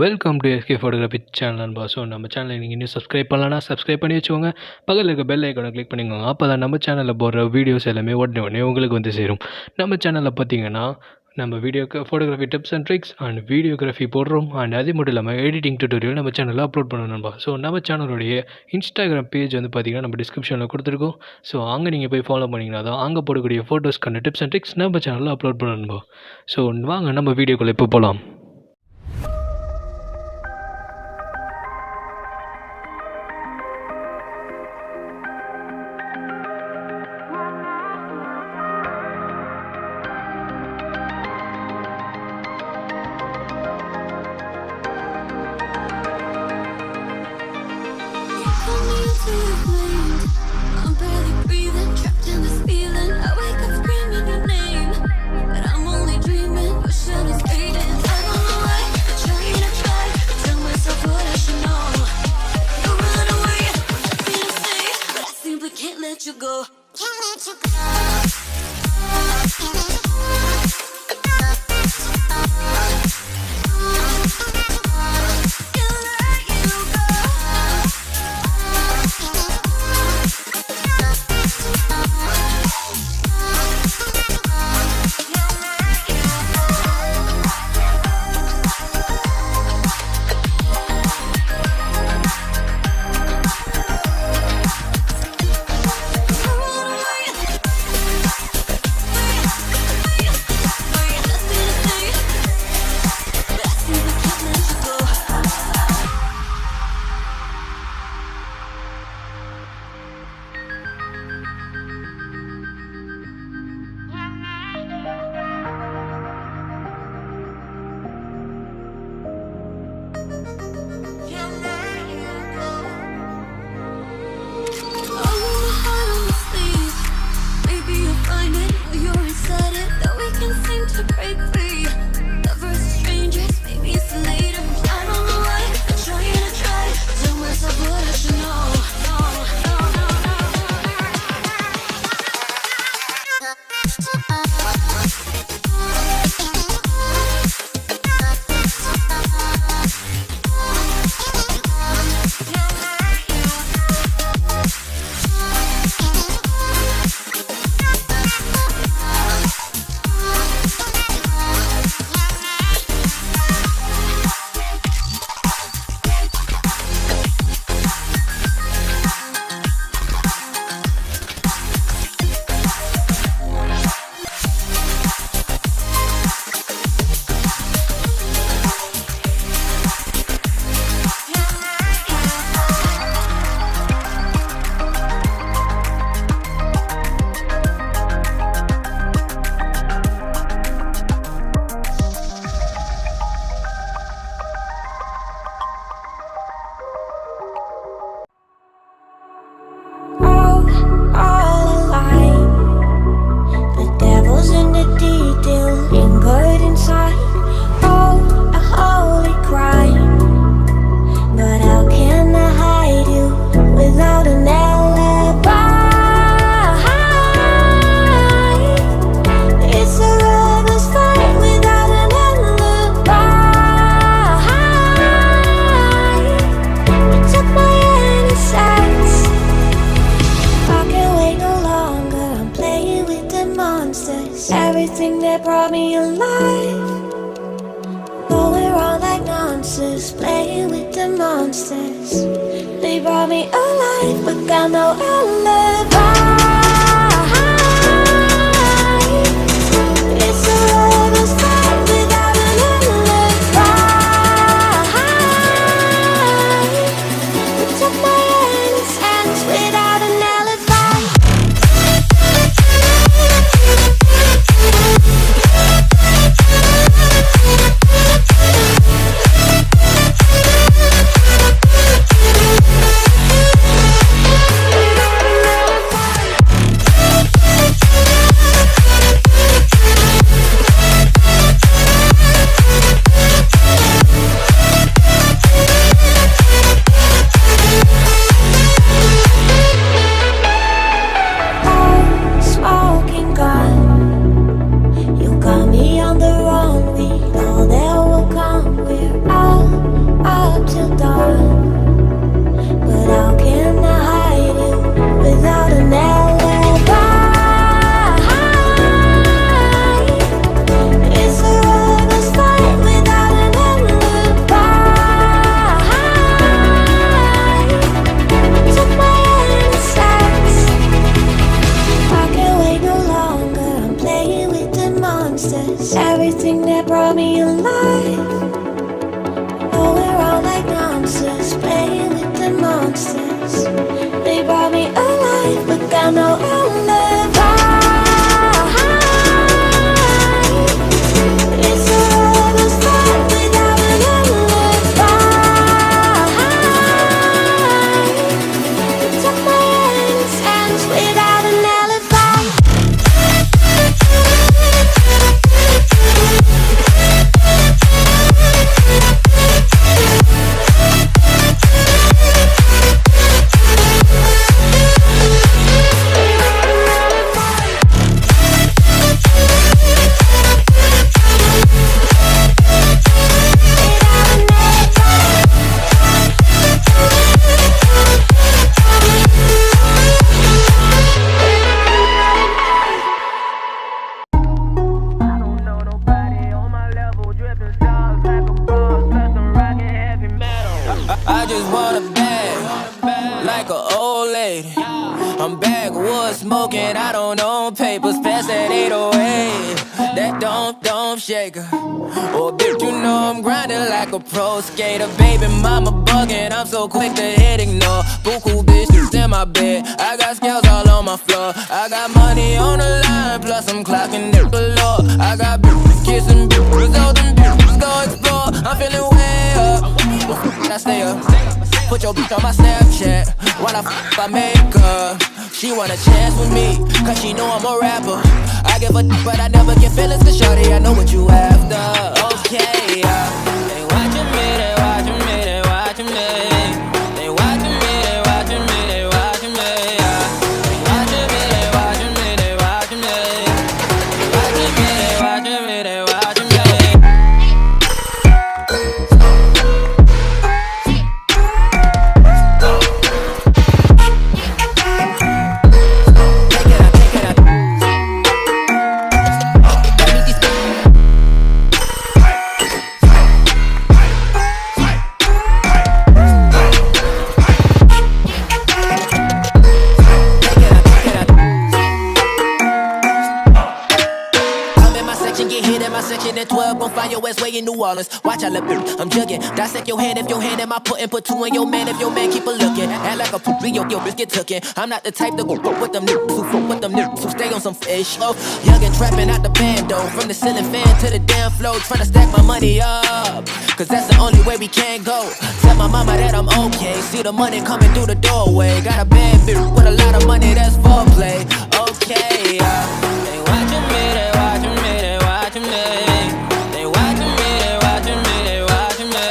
Welcome to SK photography channel நண்பா. So நம்ம சேனலை நீங்கள் இன்னும் சப்ஸ்கிரைப் பண்ணலன்னா சப்ஸ்கிரைப் பண்ணி வச்சுக்கோங்க. பக்கத்தில் இருக்க பெல் ஐக்கானை கிளிக் பண்ணிக்கோங்க. அப்போ தான் நம்ம சேனலில் போடுற வீடியோஸ் எல்லாமே உடனே உங்களுக்கு வந்து சேரும். நம்ம சேனலில் பார்த்தீங்கன்னா நம்ம photography tips and tricks and videography போடுறோம். அண்ட் அது மட்டும் இல்லாமல் எடிட்டிங் டியூட்டோரியல் நம்ம சேனலில் அப்லோட் பண்ணணும் நண்பா. ஸோ நம்ம சேனலுடைய இன்ஸ்டாகிராம் பேஜ் வந்து பார்த்தீங்கன்னா நம்ம டிஸ்கிரிப்ஷனில் கொடுத்துருக்கோம். ஸோ அங்கே நீங்கள் போய் ஃபாலோ பண்ணிங்கன்னா தான் அங்கே போடக்கூடிய ஃபோட்டோஸ்க்கான டிப்ஸ் அண்ட் ட்ரிக்ஸ் நம்ம சேனலில் அப்லோட் பண்ணணும் நண்பா. ஸோ வாங்க நம்ம வீடியோக்குள்ளே இப்போ போகலாம். I'm barely breathing, trapped in this feeling. I wake up screaming your name, but I'm only dreaming. Wishing it's fading. I don't know why. I'm trying to try to tell myself what I should know. You run away, nothing to say, but I simply can't let you go. Can't let you go. Everything that brought me alive, but we're all like monsters, playing with the monsters. They brought me alive, but got no alibi. It's a lover's fight without an alibi. We took my innocence without an alibi. without an alibi. I just want a bag, like an old lady. I'm backwoods smoking, I don't own papers, pass that 808. That don't shaker. Oh, bitch, you know I'm grinding like a pro skater. Baby mama bugging, I'm so quick to hit ignore. Buku bitches in my bed, I got scales all on my floor. I got money on the line, plus I'm clocking it below. I got bitches kissing bitches, all them bitches go explore. I'm feeling way up, I stay up. Put your bitch on my Snapchat while I make her. She want a chance with me, cause she know I'm a rapper. I give a but I never get feelings, cause shorty, I know what you after. Okay, they watching me, they watching me, they watching me. They watching me, they watching me, they watching me. They watching me, they watching me, they watching me. They watching me, they watching me, they watching me. At 12, gon' find your ass way in New Orleans. Watch, I look, I'm jugging. Dissect your hand if your hand in my put two in your man if your man keep a looking. Act like a poopy, your bitch get tookin'. I'm not the type to go with them niggas who fuck with them niggas who stay on some fish. Oh, young and trapping out the bando. From the ceiling fan to the damn floor, tryna stack my money up. Cause that's the only way we can go. Tell my mama that I'm okay. See the money coming through the doorway. Got a bad bitch with a lot of money, that's foreplay.